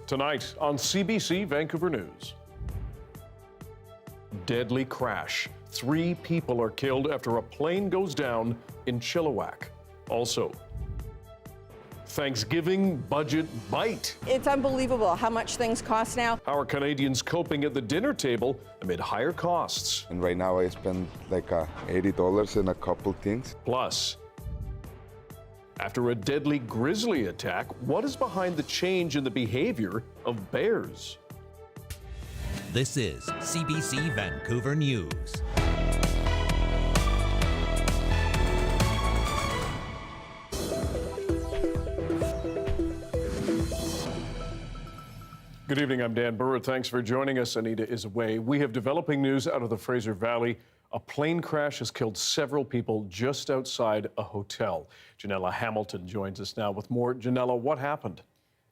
Tonight on CBC Vancouver News. Deadly crash. 3 people are killed after a plane goes down in Chilliwack. Also, Thanksgiving budget bite. It's unbelievable how much things cost now. How are Canadians coping at the dinner table amid higher costs? And right now I spend like $80 in a couple things. Plus, after a deadly grizzly attack, what is behind the change in the behavior of bears? This is CBC Vancouver News. Good evening, I'm Dan Burritt. Thanks for joining us. Anita is away. We have developing news out of the Fraser Valley. A plane crash has killed several people just outside a hotel. Janella Hamilton joins us now with more. Janella, what happened?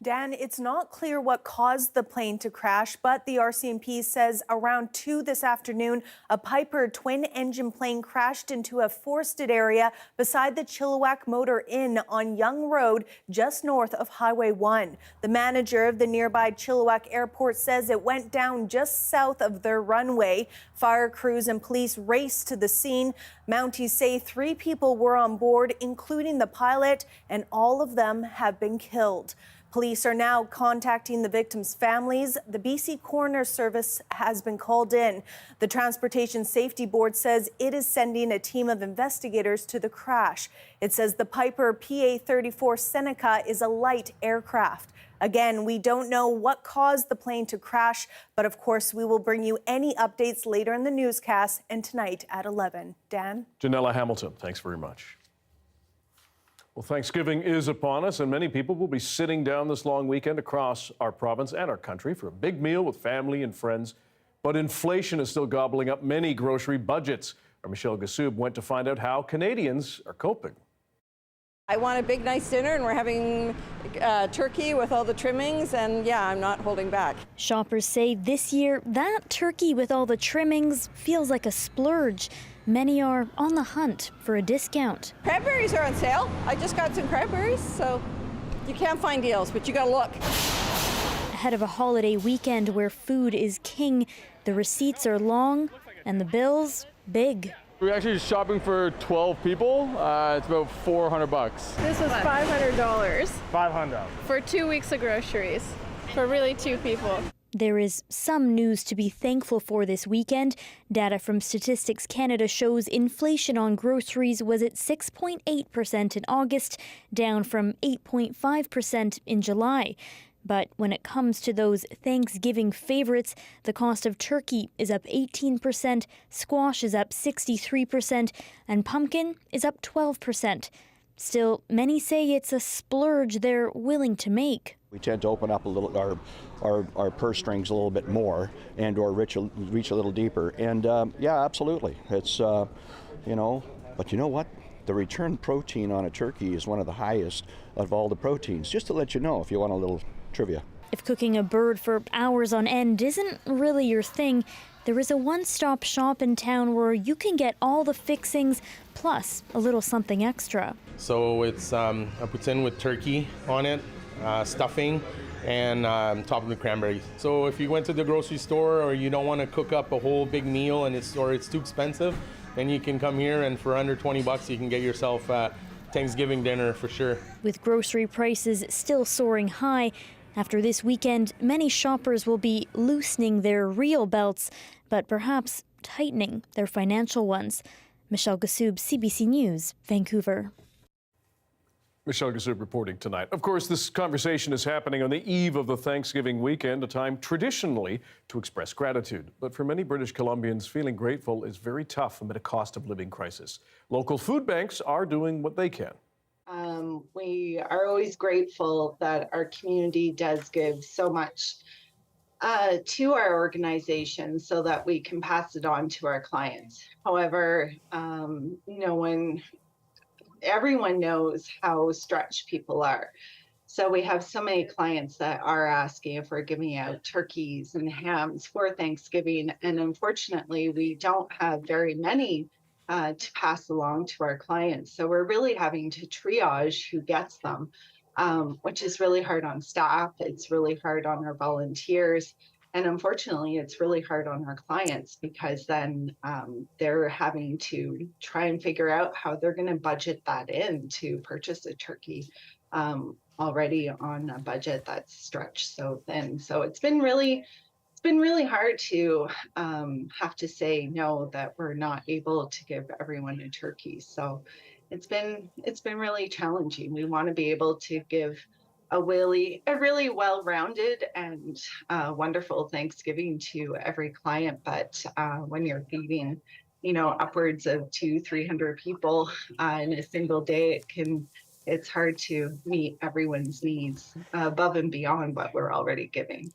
Dan, it's not clear what caused the plane to crash, but the RCMP says around 2 this afternoon, a Piper twin-engine plane crashed into a forested area beside the Chilliwack Motor Inn on Yonge Road, just north of Highway 1. The manager of the nearby Chilliwack Airport says it went down just south of their runway. Fire crews and police raced to the scene. Mounties say 3 people were on board, including the pilot, and all of them have been killed. Police are now contacting the victims' families. The BC Coroner Service has been called in. The Transportation Safety Board says it is sending a team of investigators to the crash. It says the Piper PA-34 Seneca is a light aircraft. Again, we don't know what caused the plane to crash, but of course we will bring you any updates later in the newscast and tonight at 11. Dan? Janella Hamilton, thanks very much. Well, Thanksgiving is upon us, and many people will be sitting down this long weekend across our province and our country for a big meal with family and friends. But inflation is still gobbling up many grocery budgets. Our Michelle Gassoub went to find out how Canadians are coping. I want a big, nice dinner, and we're having turkey with all the trimmings, and yeah, I'm not holding back. Shoppers say this year, that turkey with all the trimmings feels like a splurge. Many are on the hunt for a discount. Cranberries are on sale. I just got some cranberries, so you can't find deals, but you gotta look. Ahead of a holiday weekend where food is king, the receipts are long and the bills big. We're actually shopping for 12 people. It's about $400. This was $500. $500. For 2 weeks of groceries, for really 2 people. There is some news to be thankful for this weekend. Data from Statistics Canada shows inflation on groceries was at 6.8% in August, down from 8.5% in July. But when it comes to those Thanksgiving favorites, the cost of turkey is up 18%, squash is up 63%, and pumpkin is up 12%. Still, many say it's a splurge they're willing to make. We tend to open up a little our purse strings a little bit more and or reach a little deeper. And yeah, absolutely. It's, but you know what? The return protein on a turkey is one of the highest of all the proteins, just to let you know if you want a little trivia. If cooking a bird for hours on end isn't really your thing, there is a one-stop shop in town where you can get all the fixings plus a little something extra. So it's a poutine with turkey on it, stuffing, and topped with cranberries. So if you went to the grocery store or you don't want to cook up a whole big meal and it's too expensive, then you can come here and for under $20 you can get yourself a Thanksgiving dinner for sure. With grocery prices still soaring high, after this weekend, many shoppers will be loosening their real belts, but perhaps tightening their financial ones. Michelle Gassoub, CBC News, Vancouver. Michelle Gassoub reporting tonight. Of course, this conversation is happening on the eve of the Thanksgiving weekend, a time traditionally to express gratitude. But for many British Columbians, feeling grateful is very tough amid a cost of living crisis. Local food banks are doing what they can. We are always grateful that our community does give so much to our organization so that we can pass it on to our clients. However, when everyone knows how stretched people are. So we have so many clients that are asking if we're giving out turkeys and hams for Thanksgiving. And unfortunately, we don't have very many to pass along to our clients. So we're really having to triage who gets them. which is really hard on staff. It's really hard on our volunteers. And unfortunately, it's really hard on our clients because then they're having to try and figure out how they're going to budget that in to purchase a turkey already on a budget that's stretched so thin. So it's been really hard to have to say no, that we're not able to give everyone a turkey. So it's been really challenging. We want to be able to give a really well-rounded and wonderful Thanksgiving to every client, but when you're feeding, upwards of 200-300 people in a single day, it's hard to meet everyone's needs above and beyond what we're already giving.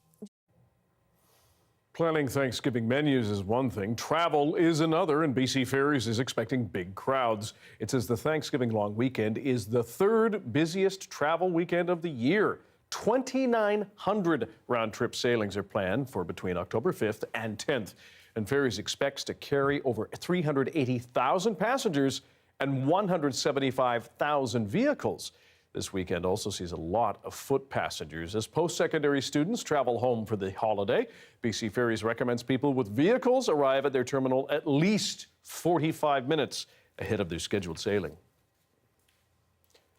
Planning Thanksgiving menus is one thing. Travel is another, and BC Ferries is expecting big crowds. It says the Thanksgiving long weekend is the third busiest travel weekend of the year. 2,900 round-trip sailings are planned for between October 5th and 10th. And Ferries expects to carry over 380,000 passengers and 175,000 vehicles. This weekend also sees a lot of foot passengers as post-secondary students travel home for the holiday. BC Ferries recommends people with vehicles arrive at their terminal at least 45 minutes ahead of their scheduled sailing.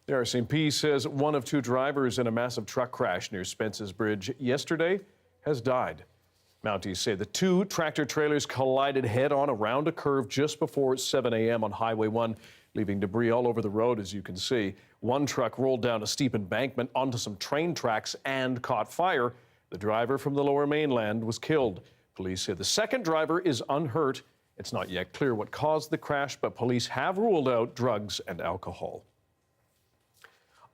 The RCMP says one of 2 drivers in a massive truck crash near Spence's Bridge yesterday has died. Mounties say the 2 tractor trailers collided head-on around a curve just before 7 a.m. on Highway 1, leaving debris all over the road, as you can see. One truck rolled down a steep embankment onto some train tracks and caught fire. The driver from the Lower Mainland was killed. Police say the second driver is unhurt. It's not yet clear what caused the crash, but police have ruled out drugs and alcohol.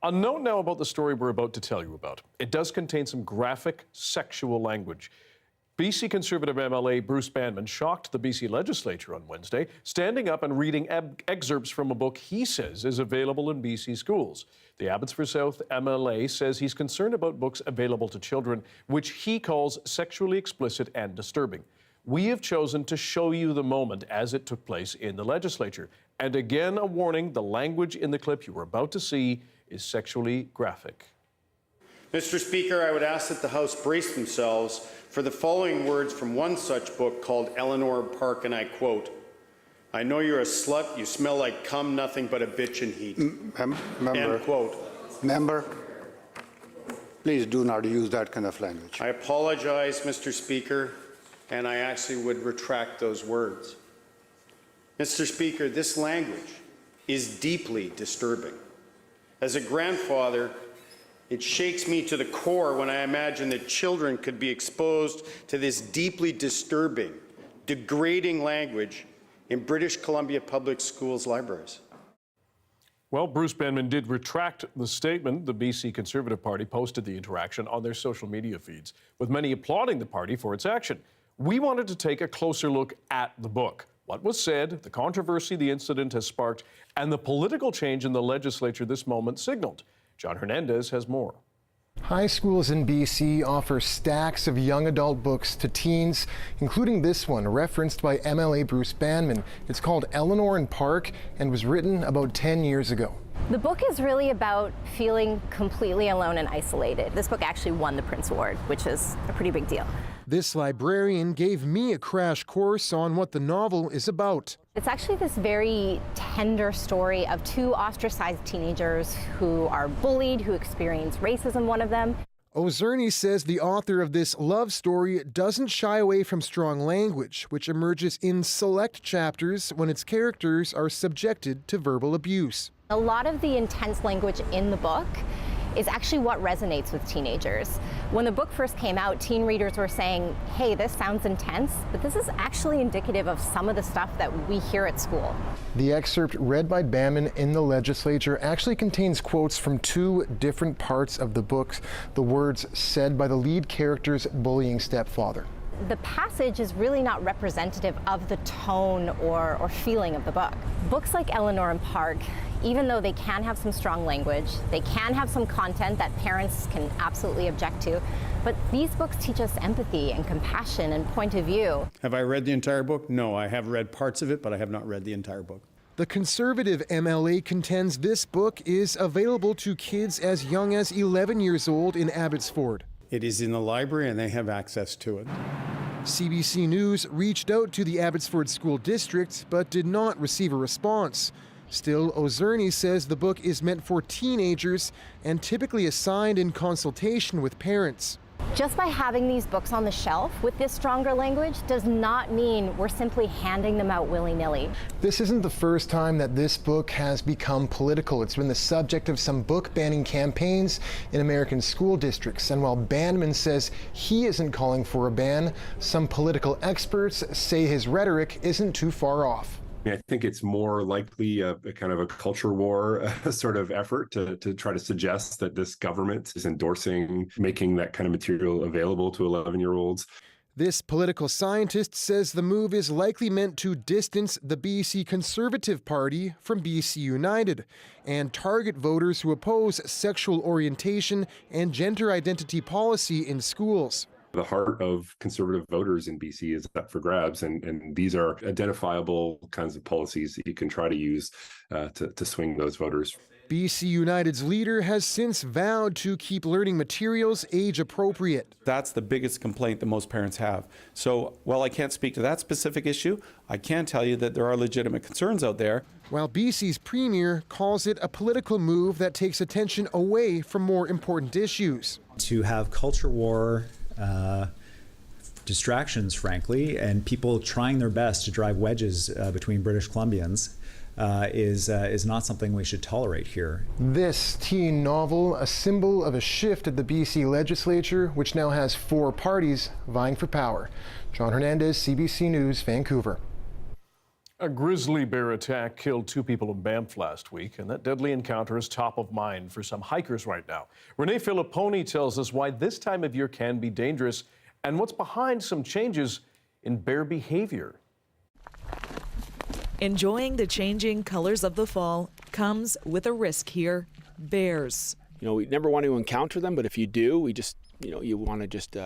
A note now about the story we're about to tell you about. It does contain some graphic sexual language. BC Conservative MLA Bruce Banman shocked the BC legislature on Wednesday, standing up and reading excerpts from a book he says is available in BC schools. The Abbotsford South MLA says he's concerned about books available to children, which he calls sexually explicit and disturbing. We have chosen to show you the moment as it took place in the legislature. And again, a warning, the language in the clip you are about to see is sexually graphic. Mr. Speaker, I would ask that the House brace themselves for the following words from one such book called Eleanor Park, and I quote, "I know you're a slut, you smell like cum, nothing but a bitch in heat." Member, end quote. Member, please do not use that kind of language. I apologize, Mr. Speaker, and I actually would retract those words. Mr. Speaker, this language is deeply disturbing. As a grandfather, it shakes me to the core when I imagine that children could be exposed to this deeply disturbing, degrading language in British Columbia Public Schools libraries. Well, Bruce Banman did retract the statement. The BC Conservative Party posted the interaction on their social media feeds, with many applauding the party for its action. We wanted to take a closer look at the book, what was said, the controversy the incident has sparked, and the political change in the legislature this moment signaled. John Hernandez has more. High schools in BC offer stacks of young adult books to teens, including this one, referenced by MLA Bruce Banman. It's called Eleanor and Park and was written about 10 years ago. The book is really about feeling completely alone and isolated. This book actually won the Prince Award, which is a pretty big deal. This librarian gave me a crash course on what the novel is about. It's actually this very tender story of 2 ostracized teenagers who are bullied, who experience racism, one of them. Ozerny says the author of this love story doesn't shy away from strong language, which emerges in select chapters when its characters are subjected to verbal abuse. A lot of the intense language in the book is actually what resonates with teenagers. When the book first came out, teen readers were saying, hey, this sounds intense, but this is actually indicative of some of the stuff that we hear at school. The excerpt read by Banman in the legislature actually contains quotes from 2 different parts of the book, the words said by the lead character's bullying stepfather. The passage is really not representative of the tone or feeling of the book. Books like Eleanor and Park, even though they can have some strong language, they can have some content that parents can absolutely object to, but these books teach us empathy and compassion and point of view. Have I read the entire book? No, I have read parts of it, but I have not read the entire book. The conservative MLA contends this book is available to kids as young as 11 years old in Abbotsford. It is in the library and they have access to it. CBC News reached out to the Abbotsford School District but did not receive a response. Still, Ozerny says the book is meant for teenagers and typically assigned in consultation with parents. Just by having these books on the shelf with this stronger language does not mean we're simply handing them out willy-nilly. This isn't the first time that this book has become political. It's been the subject of some book banning campaigns in American school districts. And while Bandman says he isn't calling for a ban, some political experts say his rhetoric isn't too far off. I think it's more likely a kind of a culture war sort of effort to try to suggest that this government is endorsing making that kind of material available to 11-year-olds. This political scientist says the move is likely meant to distance the BC Conservative Party from BC United and target voters who oppose sexual orientation and gender identity policy in schools. The heart of conservative voters in BC is up for grabs, and these are identifiable kinds of policies that you can try to use to swing those voters. BC United's leader has since vowed to keep learning materials age appropriate. That's the biggest complaint that most parents have. So while I can't speak to that specific issue, I can tell you that there are legitimate concerns out there. While BC's premier calls it a political move that takes attention away from more important issues. To have culture war distractions, frankly, and people trying their best to drive wedges between British Columbians is not something we should tolerate here. This teen novel, a symbol of a shift at the BC legislature, which now has 4 parties vying for power. John Hernandez, CBC News, Vancouver. A grizzly bear attack killed 2 people in Banff last week, and that deadly encounter is top of mind for some hikers right now. Renee Filipponi tells us why this time of year can be dangerous and what's behind some changes in bear behavior. Enjoying the changing colors of the fall comes with a risk here: bears. We never want to encounter them, but if you do, we just, you want to just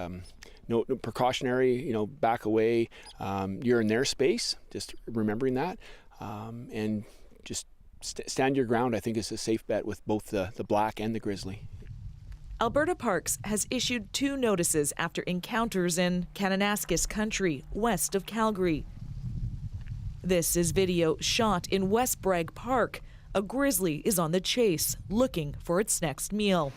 no precautionary, back away. You're in their space, just remembering that, and just stand your ground. I think is a safe bet with both the black and the grizzly. Alberta Parks has issued 2 notices after encounters in Kananaskis country, west of Calgary. This is video shot in West Bragg Park. A grizzly is on the chase, looking for its next meal.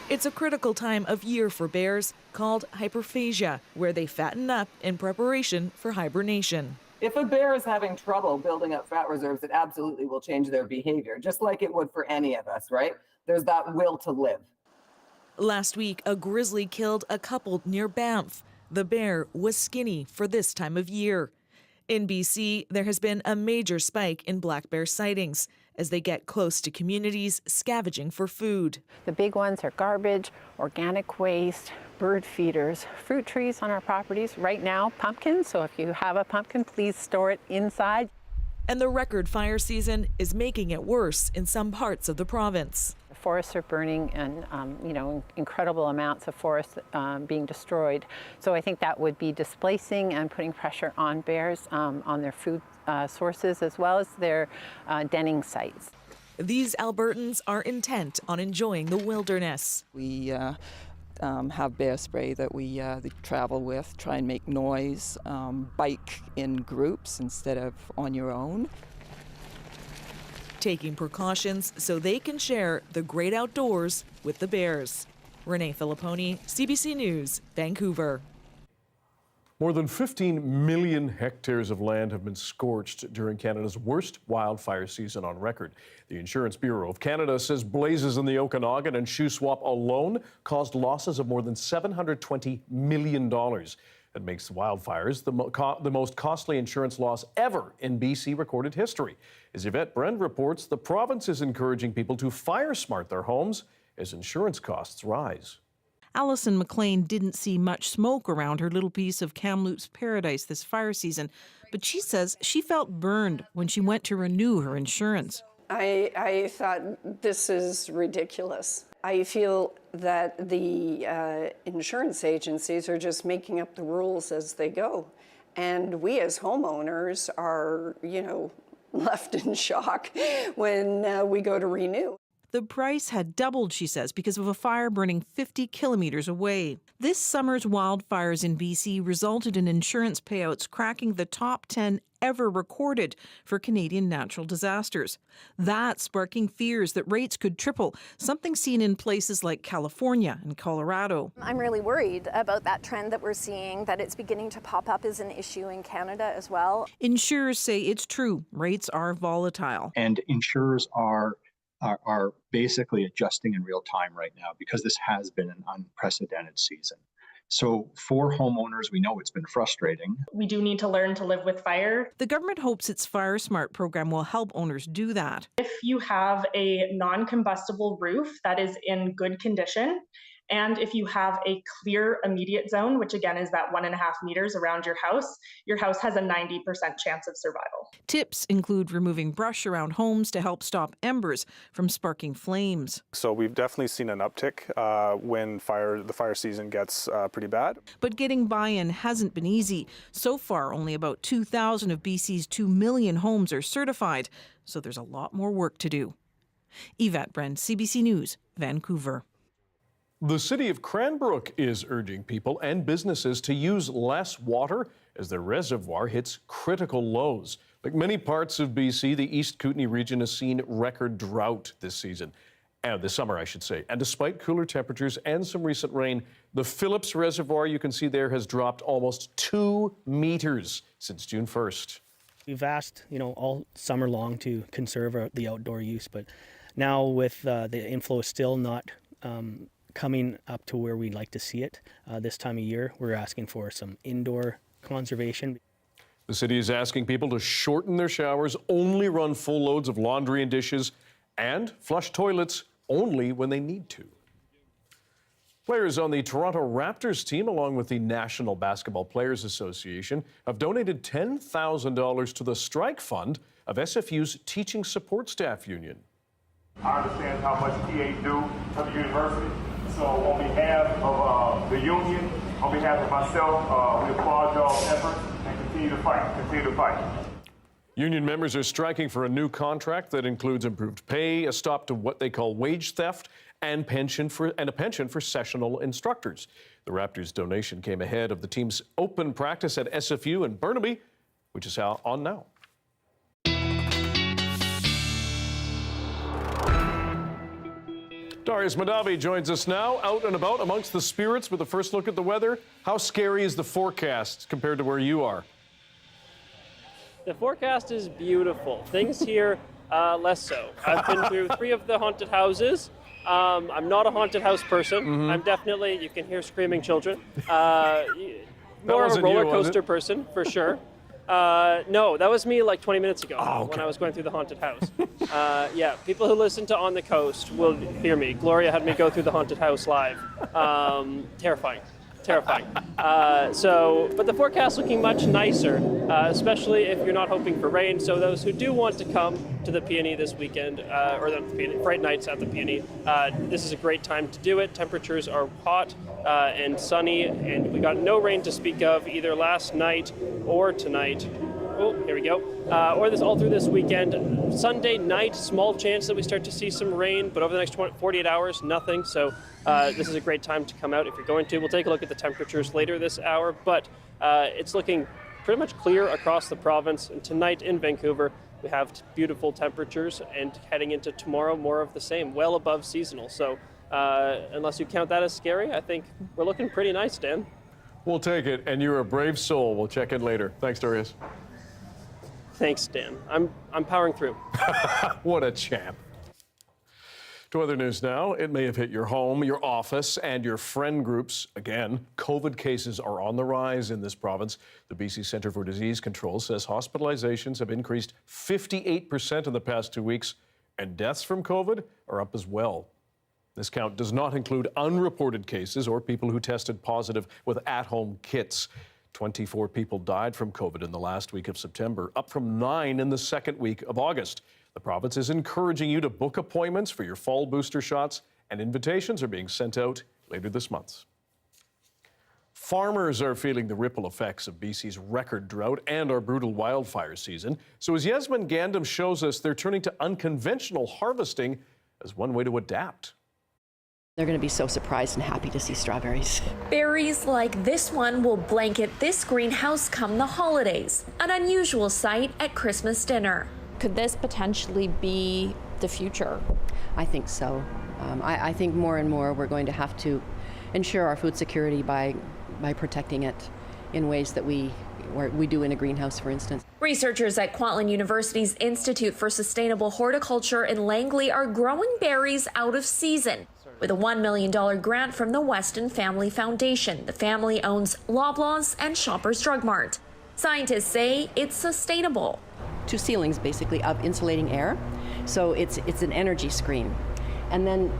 It's a critical time of year for bears, called hyperphagia, where they fatten up in preparation for hibernation. If a bear is having trouble building up fat reserves, it absolutely will change their behavior, just like it would for any of us, right? There's that will to live. Last week, a grizzly killed a couple near Banff. The bear was skinny for this time of year. In BC, there has been a major spike in black bear sightings as they get close to communities scavenging for food. The big ones are garbage, organic waste, bird feeders, fruit trees on our properties. Right now, pumpkins, so if you have a pumpkin, please store it inside. And the record fire season is making it worse in some parts of the province. The forests are burning and, incredible amounts of forest being destroyed. So I think that would be displacing and putting pressure on bears on their food sources as well as their denning sites. These Albertans are intent on enjoying the wilderness. We have bear spray that we travel with, try and make noise, bike in groups instead of on your own. Taking precautions so they can share the great outdoors with the bears. Renee Filipponi, CBC News, Vancouver. More than 15 million hectares of land have been scorched during Canada's worst wildfire season on record. The Insurance Bureau of Canada says blazes in the Okanagan and Shuswap alone caused losses of more than $720 million. That makes wildfires the most costly insurance loss ever in BC recorded history. As Yvette Brend reports, the province is encouraging people to fire smart their homes as insurance costs rise. Alison McLean didn't see much smoke around her little piece of Kamloops paradise this fire season, but she says she felt burned when she went to renew her insurance. I thought, this is ridiculous. I feel that the insurance agencies are just making up the rules as they go. And we as homeowners are, left in shock when we go to renew. The price had doubled, she says, because of a fire burning 50 kilometers away. This summer's wildfires in BC resulted in insurance payouts cracking the top 10 ever recorded for Canadian natural disasters. That sparking fears that rates could triple, something seen in places like California and Colorado. I'm really worried about that trend that we're seeing, that it's beginning to pop up as an issue in Canada as well. Insurers say it's true. Rates are volatile. And insurers are basically adjusting in real time right now because this has been an unprecedented season. So for homeowners, we know it's been frustrating. We do need to learn to live with fire. The government hopes its Fire Smart program will help owners do that. If you have a non-combustible roof that is in good condition, and if you have a clear immediate zone, which again is that 1.5 meters around your house has a 90% chance of survival. Tips include removing brush around homes to help stop embers from sparking flames. So we've definitely seen an uptick when the fire season gets pretty bad. But getting buy-in hasn't been easy. So far, only about 2,000 of BC's 2 million homes are certified, so there's a lot more work to do. Yvette Brent, CBC News, Vancouver. The city of Cranbrook is urging people and businesses to use less water as their reservoir hits critical lows. Like many parts of BC, the East Kootenay region has seen record drought this season. This summer, I should say. And despite cooler temperatures and some recent rain, the Phillips Reservoir, you can see there, has dropped almost 2 meters since June 1st. We've asked, all summer long to conserve the outdoor use, but now with the inflow still not coming up to where we'd like to see it this time of year, we're asking for some indoor conservation. The city is asking people to shorten their showers, only run full loads of laundry and dishes, and flush toilets only when they need to. Players on the Toronto Raptors team, along with the National Basketball Players Association, have donated $10,000 to the strike fund of SFU's Teaching Support Staff Union. I understand how much TA do to the university. So on behalf of the union, on behalf of myself, we applaud y'all's efforts and continue to fight. Union members are striking for a new contract that includes improved pay, a stop to what they call wage theft, and a pension for sessional instructors. The Raptors' donation came ahead of the team's open practice at SFU in Burnaby, which is on now. Darius Madavi joins us now, out and about amongst the spirits with a first look at the weather. How scary is the forecast compared to where you are? The forecast is beautiful. Things here, less so. I've been through 3 of the haunted houses. I'm not a haunted house person. I'm definitely, you can hear screaming children. More of a roller coaster person, for sure. No, that was me like 20 minutes ago when I was going through the haunted house. Yeah, people who listen to On the Coast will hear me. Gloria had me go through the haunted house live. Terrifying. But the forecast looking much nicer, especially if you're not hoping for rain. So those who do want to come to the Peony this weekend, or the Fright Nights at the Peony, this is a great time to do it. Temperatures are hot and sunny, and we got no rain to speak of either last night or tonight. Oh, here we go. Or this all through this weekend. Sunday night, small chance that we start to see some rain, but over the next 48 hours, nothing. So this is a great time to come out if you're going to. We'll take a look at the temperatures later this hour, but it's looking pretty much clear across the province. And tonight in Vancouver, we have beautiful temperatures, and heading into tomorrow, more of the same, well above seasonal. So unless you count that as scary, I think we're looking pretty nice, Dan. We'll take it, and you're a brave soul. We'll check in later. Thanks, Darius. Thanks, Dan. I'm powering through. What a champ. To other news now. It may have hit your home, your office, and your friend groups. Again, COVID cases are on the rise in this province. The BC Centre for Disease Control says hospitalizations have increased 58% in the past 2 weeks, and deaths from COVID are up as well. This count does not include unreported cases or people who tested positive with at-home kits. 24 people died from COVID in the last week of September, up from 9 in the second week of August. The province is encouraging you to book appointments for your fall booster shots, and invitations are being sent out later this month. Farmers are feeling the ripple effects of BC's record drought and our brutal wildfire season. So as Yasmin Gandam shows us, they're turning to unconventional harvesting as one way to adapt. They're going to be so surprised and happy to see strawberries. Berries like this one will blanket this greenhouse come the holidays, an unusual sight at Christmas dinner. Could this potentially be the future? I think so. I think more and more we're going to have to ensure our food security by protecting it in ways that we do in a greenhouse, for instance. Researchers at Kwantlen University's Institute for Sustainable Horticulture in Langley are growing berries out of season. With a $1 million grant from the Weston Family Foundation, the family owns Loblaws and Shoppers Drug Mart. Scientists say it's sustainable. 2 ceilings, basically, of insulating air. So it's an energy screen. And then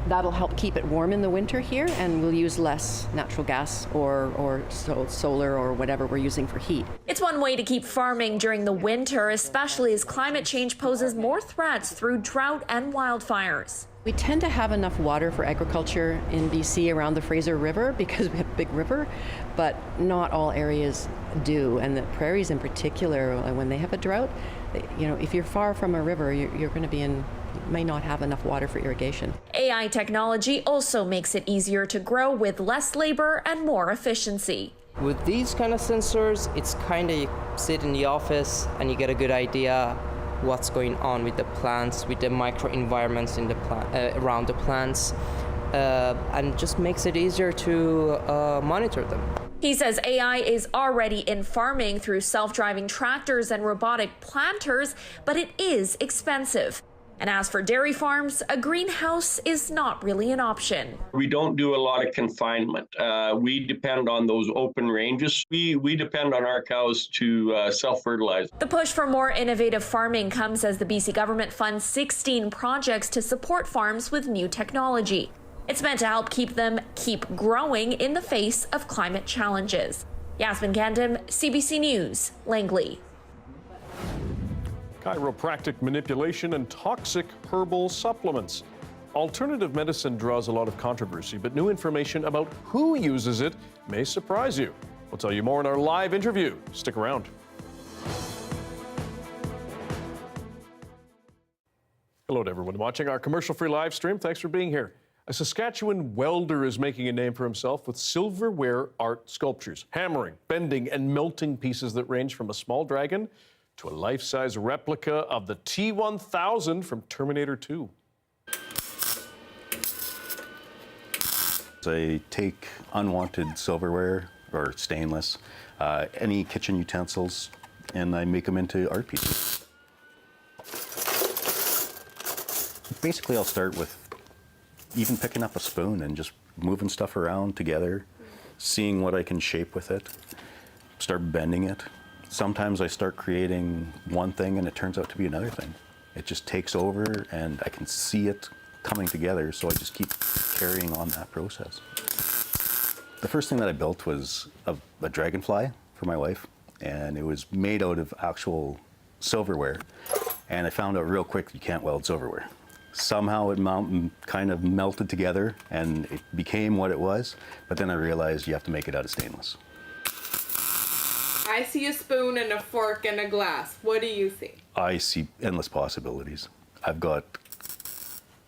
that'll help keep it warm in the winter here, and we'll use less natural gas or solar or whatever we're using for heat. It's one way to keep farming during the winter, especially as climate change poses more threats through drought and wildfires. We tend to have enough water for agriculture in BC around the Fraser River because we have a big river, but not all areas do. And the prairies in particular, when they have a drought, if you're far from a river, you're going to be you may not have enough water for irrigation. AI technology also makes it easier to grow with less labor and more efficiency. With these kind of sensors, it's kind of you sit in the office and you get a good idea what's going on with the plants, with the microenvironments in the around the plants, and just makes it easier to monitor them. He says AI is already in farming through self-driving tractors and robotic planters, but it is expensive. And as for dairy farms, a greenhouse is not really an option. We don't do a lot of confinement. We depend on those open ranges. We depend on our cows to self-fertilize. The push for more innovative farming comes as the BC government funds 16 projects to support farms with new technology. It's meant to help keep them growing in the face of climate challenges. Yasmin Gandam, CBC News, Langley. Chiropractic manipulation and toxic herbal supplements. Alternative medicine draws a lot of controversy, but new information about who uses it may surprise you. We'll tell you more in our live interview. Stick around. Hello to everyone watching our commercial-free live stream. Thanks for being here. A Saskatchewan welder is making a name for himself with silverware art sculptures, hammering, bending, and melting pieces that range from a small dragon to a life-size replica of the T-1000 from Terminator 2. I take unwanted silverware or stainless, any kitchen utensils, and I make them into art pieces. Basically, I'll start with even picking up a spoon and just moving stuff around together, seeing what I can shape with it, start bending it. Sometimes I start creating one thing and it turns out to be another thing. It just takes over and I can see it coming together, so I just keep carrying on that process. The first thing that I built was a dragonfly for my wife, and it was made out of actual silverware. And I found out real quick you can't weld silverware. Somehow it kind of melted together and it became what it was, but then I realized you have to make it out of stainless. I see a spoon and a fork and a glass. What do you see? I see endless possibilities. I've got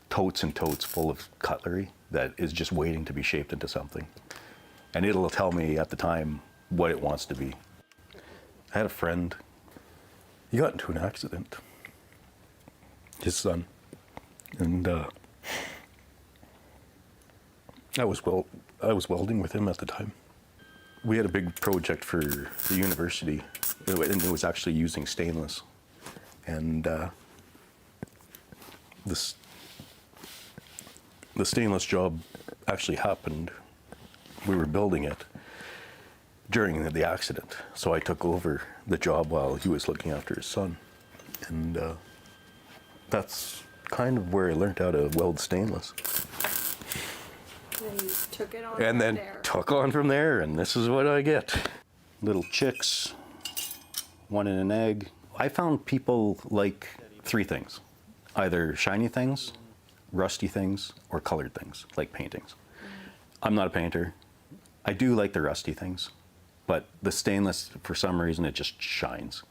totes and totes full of cutlery that is just waiting to be shaped into something. And it'll tell me at the time what it wants to be. I had a friend, he got into an accident, his son, and I was welding with him at the time. We had a big project for the university, and it was actually using stainless. And the stainless job actually happened. We were building it during the accident, so I took over the job while he was looking after his son. And that's kind of where I learned how to weld stainless. And you took it on And then there. took on from there, and this is what I get. Little chicks, one in an egg. I found people like 3 things, either shiny things, rusty things, or colored things, like paintings. I'm not a painter. I do like the rusty things, but the stainless, for some reason, it just shines.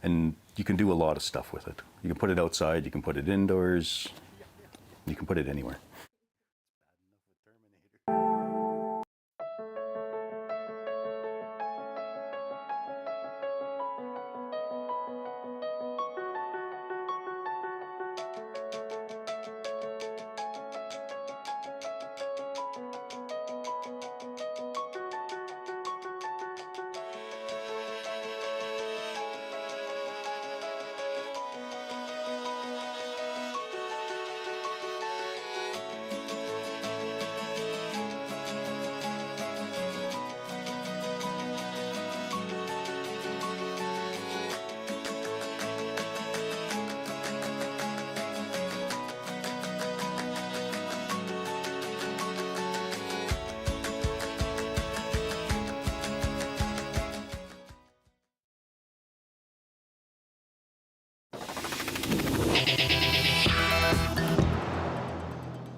And you can do a lot of stuff with it. You can put it outside, you can put it indoors, you can put it anywhere.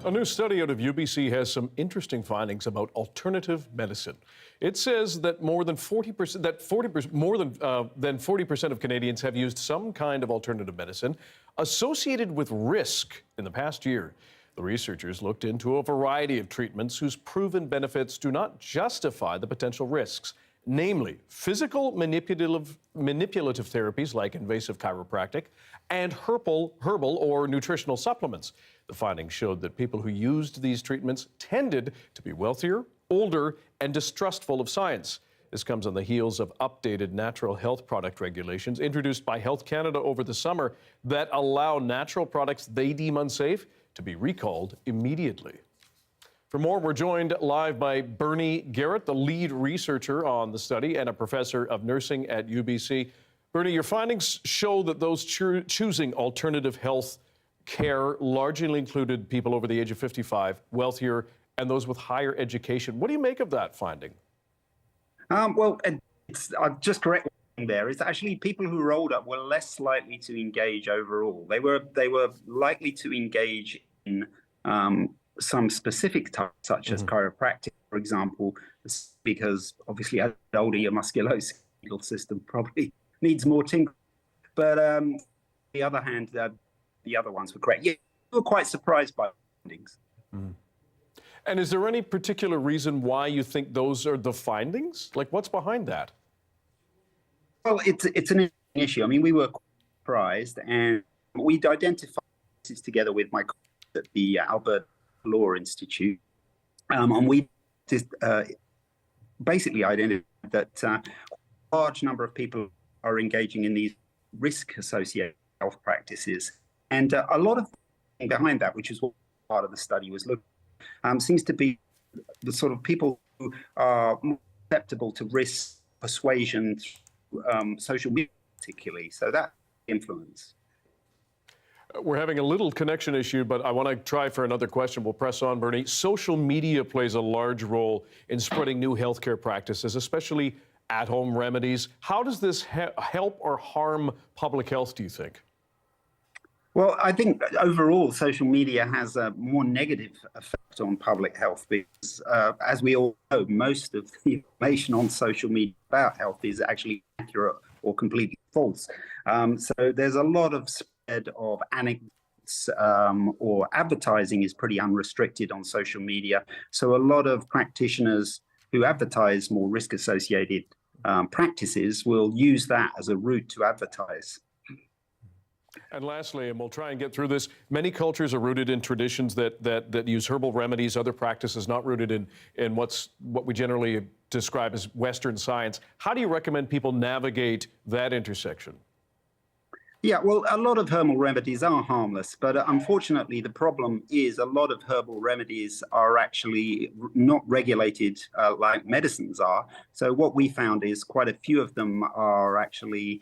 A new study out of UBC has some interesting findings about alternative medicine. It says that more than 40% of Canadians have used some kind of alternative medicine associated with risk in the past year. The researchers looked into a variety of treatments whose proven benefits do not justify the potential risks, namely physical manipulative therapies like invasive chiropractic and herbal or nutritional supplements. The findings showed that people who used these treatments tended to be wealthier, older, and distrustful of science. This comes on the heels of updated natural health product regulations introduced by Health Canada over the summer that allow natural products they deem unsafe to be recalled immediately. For more, we're joined live by Bernie Garrett, the lead researcher on the study and a professor of nursing at UBC. Bernie, your findings show that those choosing alternative health care largely included people over the age of 55, wealthier, and those with higher education. What do you make of that finding? Well, I'll just correct one thing there. It's actually people who were older were less likely to engage overall. They were likely to engage in some specific types, such as chiropractic, for example, because obviously as older, your musculoskeletal system probably needs more tinkering. But on the other hand, the other ones were correct. Yeah, we were quite surprised by the findings. And is there any particular reason why you think those are the findings? Like, what's behind that? Well, it's an interesting issue. I mean, we were surprised, and we'd identified this together with my colleagues at the Alberta Law Institute, and we just basically identified that a large number of people are engaging in these risk-associated health practices. And a lot of behind that, which is what part of the study was looking at, seems to be the sort of people who are more susceptible to risk, persuasion, social media particularly. So that influence. We're having a little connection issue, but I want to try for another question. We'll press on, Bernie. Social media plays a large role in spreading new healthcare practices, especially at-home remedies. How does this help or harm public health, do you think? Well, I think overall, social media has a more negative effect on public health because, as we all know, most of the information on social media about health is actually accurate or completely false. So there's a lot of spread of anecdotes or advertising is pretty unrestricted on social media. So a lot of practitioners who advertise more risk-associated practices will use that as a route to advertise. And lastly, and we'll try and get through this, many cultures are rooted in traditions that use herbal remedies, other practices not rooted in what we generally describe as Western science. How do you recommend people navigate that intersection? Yeah, well, a lot of herbal remedies are harmless, but unfortunately, the problem is a lot of herbal remedies are actually not regulated like medicines are. So what we found is quite a few of them are actually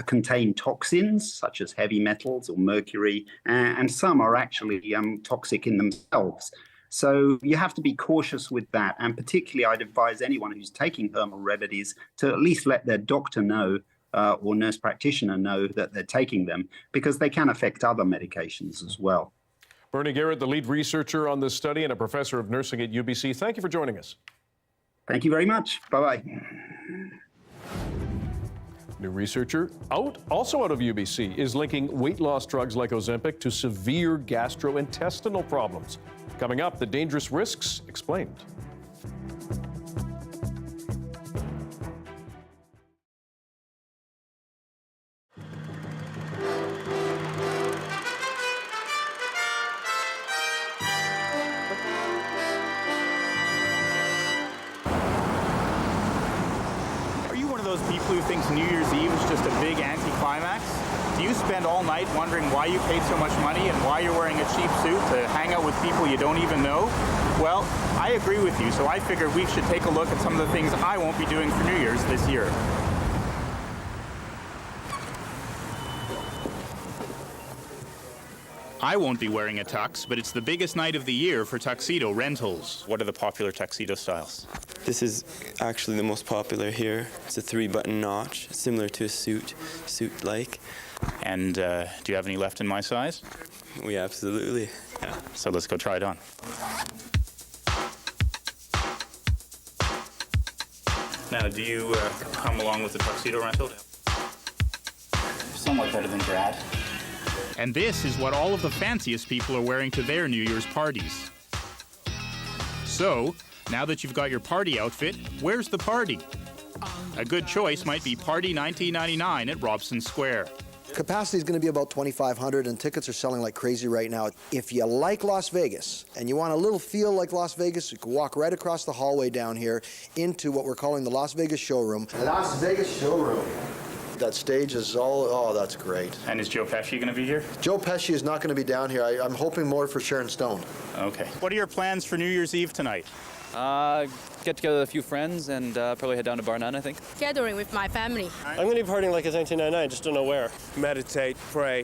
contain toxins such as heavy metals or mercury, and some are actually toxic in themselves. So you have to be cautious with that. And particularly, I'd advise anyone who's taking herbal remedies to at least let their doctor know or nurse practitioner know that they're taking them, because they can affect other medications as well. Bernie Garrett, the lead researcher on this study and a professor of nursing at UBC. Thank you for joining us. Thank you very much. Bye-bye. New researcher also out of UBC is linking weight loss drugs like Ozempic to severe gastrointestinal problems. Coming up, the dangerous risks explained. Those people who think New Year's Eve is just a big anticlimax? Do you spend all night wondering why you paid so much money and why you're wearing a cheap suit to hang out with people you don't even know? Well, I agree with you, so I figured we should take a look at some of the things I won't be doing for New Year's this year. I won't be wearing a tux, but it's the biggest night of the year for tuxedo rentals. What are the popular tuxedo styles? This is actually the most popular here. It's a 3-button notch, similar to a suit-like. And do you have any left in my size? We absolutely. Yeah. So let's go try it on. Now, do you come along with the tuxedo rental? Somewhat better than Brad. And this is what all of the fanciest people are wearing to their New Year's parties. So, now that you've got your party outfit, where's the party? A good choice might be Party 1999 at Robson Square. Capacity is going to be about 2,500 and tickets are selling like crazy right now. If you like Las Vegas and you want a little feel like Las Vegas, you can walk right across the hallway down here into what we're calling the Las Vegas Showroom. Las Vegas Showroom. That stage is oh, that's great. And is Joe Pesci going to be here? Joe Pesci is not going to be down here. I'm hoping more for Sharon Stone. Okay. What are your plans for New Year's Eve tonight? Get together with a few friends and probably head down to Bar None, I think. Gathering with my family. I'm going to be partying like it's 1999, just don't know where. Meditate, pray.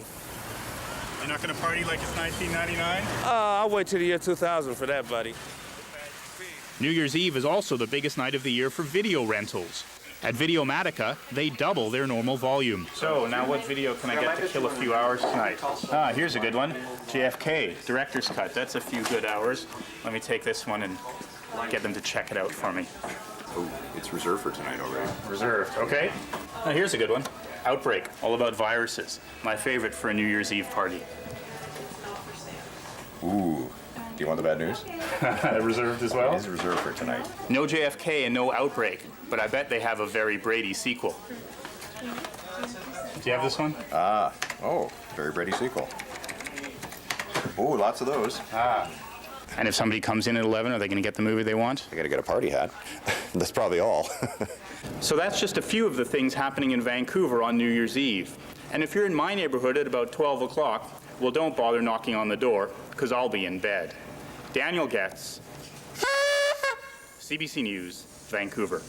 You're not going to party like it's 1999? I'll wait till the year 2000 for that, buddy. New Year's Eve is also the biggest night of the year for video rentals. At Videomatica, they double their normal volume. So now what video can I get to kill a few hours tonight? Here's a good one. JFK, director's cut. That's a few good hours. Let me take this one and get them to check it out for me. Oh, it's reserved for tonight already. Reserved, okay. Now here's a good one. Outbreak, all about viruses. My favorite for a New Year's Eve party. Ooh. Do you want the bad news? Reserved as well? It is reserved for tonight. No JFK and no Outbreak, but I bet they have a very Brady sequel. Do you have this one? Oh, very Brady sequel. Oh, lots of those. And if somebody comes in at 11, are they going to get the movie they want? I got to get a party hat. That's probably all. So that's just a few of the things happening in Vancouver on New Year's Eve. And if you're in my neighborhood at about 12 o'clock, well, don't bother knocking on the door, because I'll be in bed. Daniel Getz, CBC News, Vancouver.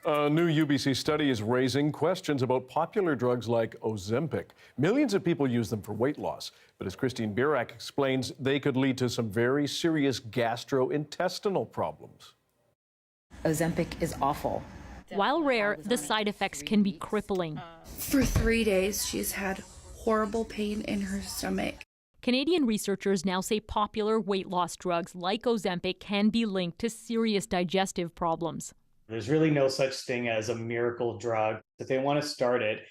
A new UBC study is raising questions about popular drugs like Ozempic. Millions of people use them for weight loss, but as Christine Birak explains, they could lead to some very serious gastrointestinal problems. Ozempic is awful. While rare, the side effects can be crippling. For 3 days, she's had horrible pain in her stomach. Canadian researchers now say popular weight loss drugs like Ozempic can be linked to serious digestive problems. There's really no such thing as a miracle drug. If they want to start it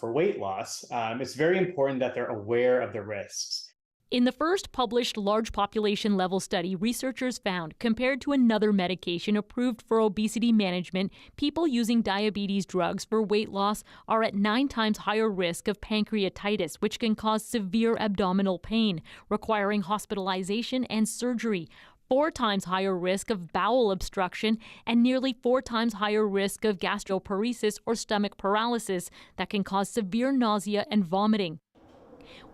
for weight loss, it's very important that they're aware of the risks. In the first published large population level study, researchers found compared to another medication approved for obesity management, people using diabetes drugs for weight loss are at 9 times higher risk of pancreatitis, which can cause severe abdominal pain, requiring hospitalization and surgery. 4 times higher risk of bowel obstruction, and nearly 4 times higher risk of gastroparesis or stomach paralysis that can cause severe nausea and vomiting.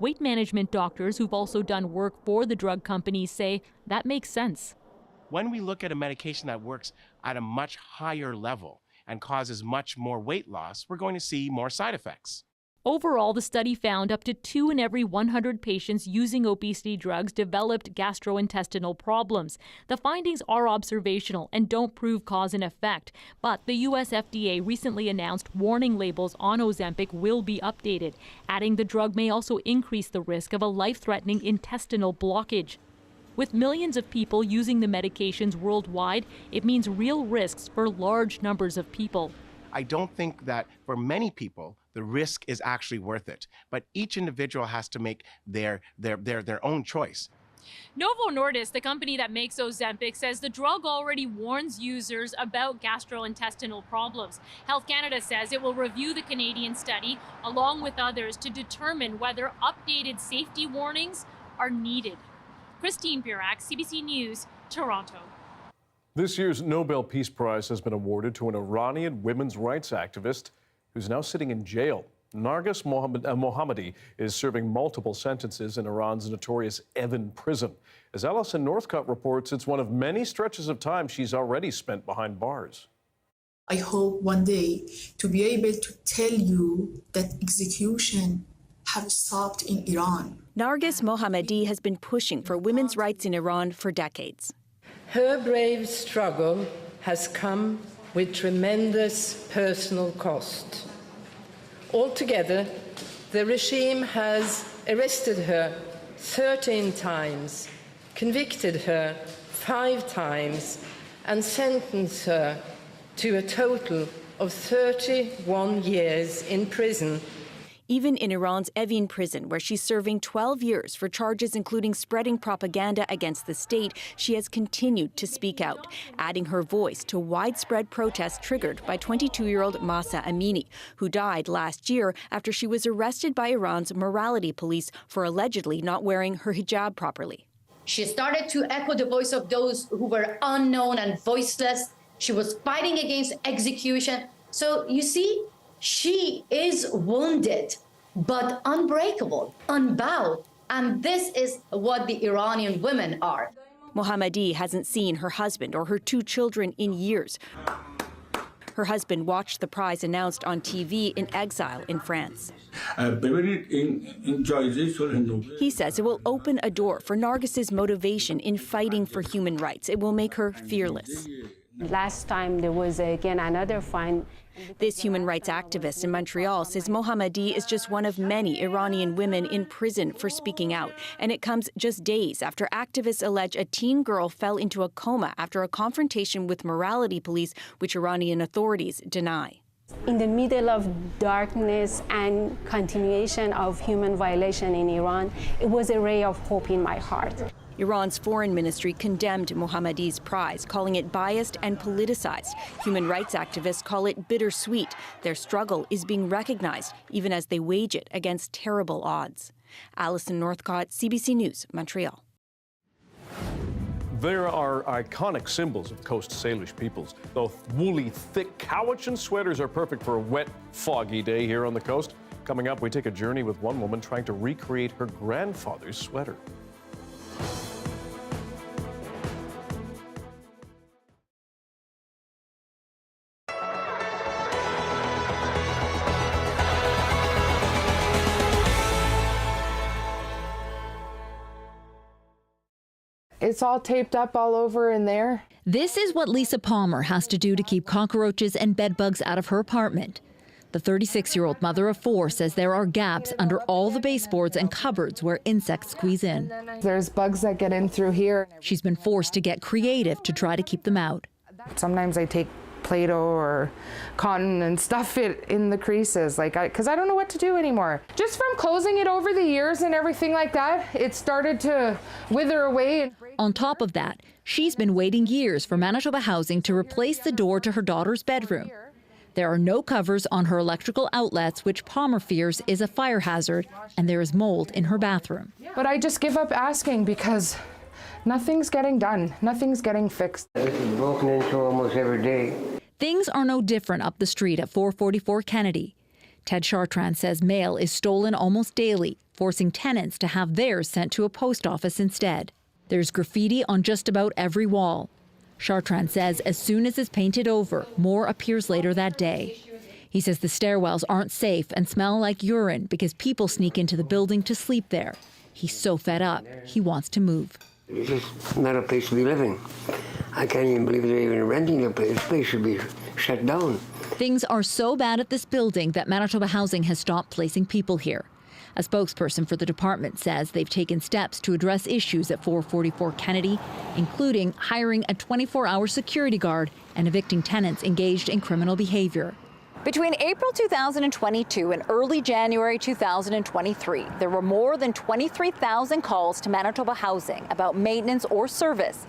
Weight management doctors who've also done work for the drug companies say that makes sense. When we look at a medication that works at a much higher level and causes much more weight loss, we're going to see more side effects. Overall, the study found up to 2 in every 100 patients using obesity drugs developed gastrointestinal problems. The findings are observational and don't prove cause and effect, but the U.S. FDA recently announced warning labels on Ozempic will be updated, adding the drug may also increase the risk of a life-threatening intestinal blockage. With millions of people using the medications worldwide, it means real risks for large numbers of people. I don't think that for many people, the risk is actually worth it. But each individual has to make their own choice. Novo Nordisk, the company that makes Ozempic, says the drug already warns users about gastrointestinal problems. Health Canada says it will review the Canadian study along with others to determine whether updated safety warnings are needed. Christine Burak, CBC News, Toronto. This year's Nobel Peace Prize has been awarded to an Iranian women's rights activist who's now sitting in jail. Narges Mohammadi is serving multiple sentences in Iran's notorious Evin prison. As Alison Northcott reports, it's one of many stretches of time she's already spent behind bars. I hope one day to be able to tell you that execution have stopped in Iran. Narges Mohammadi has been pushing for women's rights in Iran for decades. Her brave struggle has come with tremendous personal cost. Altogether, the regime has arrested her 13 times, convicted her 5 times, and sentenced her to a total of 31 years in prison. Even in Iran's Evin prison, where she's serving 12 years for charges including spreading propaganda against the state, she has continued to speak out, adding her voice to widespread protests triggered by 22-year-old Mahsa Amini, who died last year after she was arrested by Iran's morality police for allegedly not wearing her hijab properly. She started to echo the voice of those who were unknown and voiceless. She was fighting against execution. So you see, she is wounded, but unbreakable, unbowed. And this is what the Iranian women are. Mohammadi hasn't seen her husband or her 2 children in years. Her husband watched the prize announced on TV in exile in France. He says it will open a door for Nargis's motivation in fighting for human rights. It will make her fearless. Last time there was again another fine. This human rights activist in Montreal says Mohammadi is just one of many Iranian women in prison for speaking out. And it comes just days after activists allege a teen girl fell into a coma after a confrontation with morality police, which Iranian authorities deny. In the middle of darkness and continuation of human violation in Iran, it was a ray of hope in my heart. Iran's foreign ministry condemned Mohammadi's prize, calling it biased and politicized. Human rights activists call it bittersweet. Their struggle is being recognized, even as they wage it against terrible odds. Alison Northcott, CBC News, Montreal. There are iconic symbols of Coast Salish peoples. The woolly, thick Cowichan sweaters are perfect for a wet, foggy day here on the coast. Coming up, we take a journey with one woman trying to recreate her grandfather's sweater. It's all taped up all over in there. This is what Lisa Palmer has to do to keep cockroaches and bedbugs out of her apartment. The 36-year-old mother of 4 says there are gaps under all the baseboards and cupboards where insects squeeze in. There's bugs that get in through here. She's been forced to get creative to try to keep them out. Sometimes I take Play-Doh or cotton and stuff it in the creases, because I don't know what to do anymore. Just from closing it over the years and everything like that, it started to wither away. On top of that, she's been waiting years for Manitoba Housing to replace the door to her daughter's bedroom. There are no covers on her electrical outlets, which Palmer fears is a fire hazard, and there is mold in her bathroom. But I just give up asking because Nothing's getting done. Nothing's getting fixed. This is broken into almost every day. Things are no different up the street at 444 Kennedy. Ted Chartrand says mail is stolen almost daily, forcing tenants to have theirs sent to a post office instead. There's graffiti on just about every wall. Chartrand says as soon as it's painted over, more appears later that day. He says the stairwells aren't safe and smell like urine because people sneak into the building to sleep there. He's so fed up, he wants to move. It's just not a place to be living. I can't even believe they're even renting the place. This place should be shut down. Things are so bad at this building that Manitoba Housing has stopped placing people here. A spokesperson for the department says they've taken steps to address issues at 444 Kennedy, including hiring a 24-hour security guard and evicting tenants engaged in criminal behavior. Between April 2022 and early January 2023, there were more than 23,000 calls to Manitoba Housing about maintenance or service.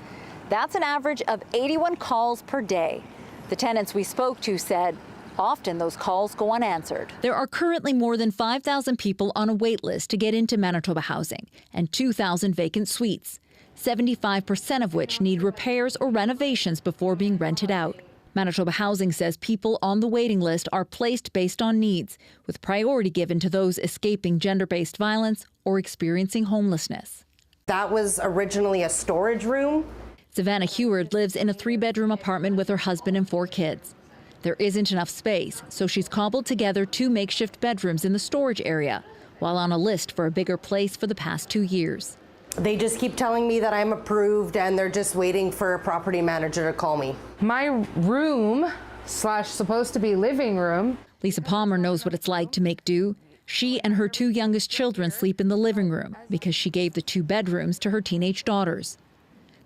That's an average of 81 calls per day. The tenants we spoke to said often those calls go unanswered. There are currently more than 5,000 people on a wait list to get into Manitoba Housing and 2,000 vacant suites, 75% of which need repairs or renovations before being rented out. Manitoba Housing says people on the waiting list are placed based on needs, with priority given to those escaping gender-based violence or experiencing homelessness. That was originally a storage room. Savannah Heward lives in a 3-bedroom apartment with her husband and 4 kids. There isn't enough space, so she's cobbled together 2 makeshift bedrooms in the storage area, while on a list for a bigger place for the past 2 years. They just keep telling me that I'm approved and they're just waiting for a property manager to call me. My room / supposed to be living room. Lisa Palmer knows what it's like to make do. She and her 2 youngest children sleep in the living room because she gave the 2 bedrooms to her teenage daughters.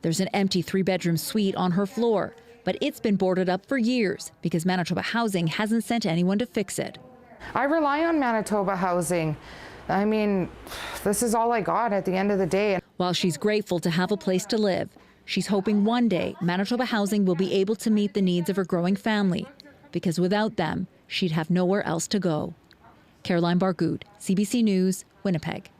There's an empty 3-bedroom suite on her floor, but it's been boarded up for years because Manitoba Housing hasn't sent anyone to fix it. I rely on Manitoba Housing. I mean, this is all I got at the end of the day. While she's grateful to have a place to live, she's hoping one day Manitoba Housing will be able to meet the needs of her growing family, because without them, she'd have nowhere else to go. Caroline Bargood, CBC News, Winnipeg.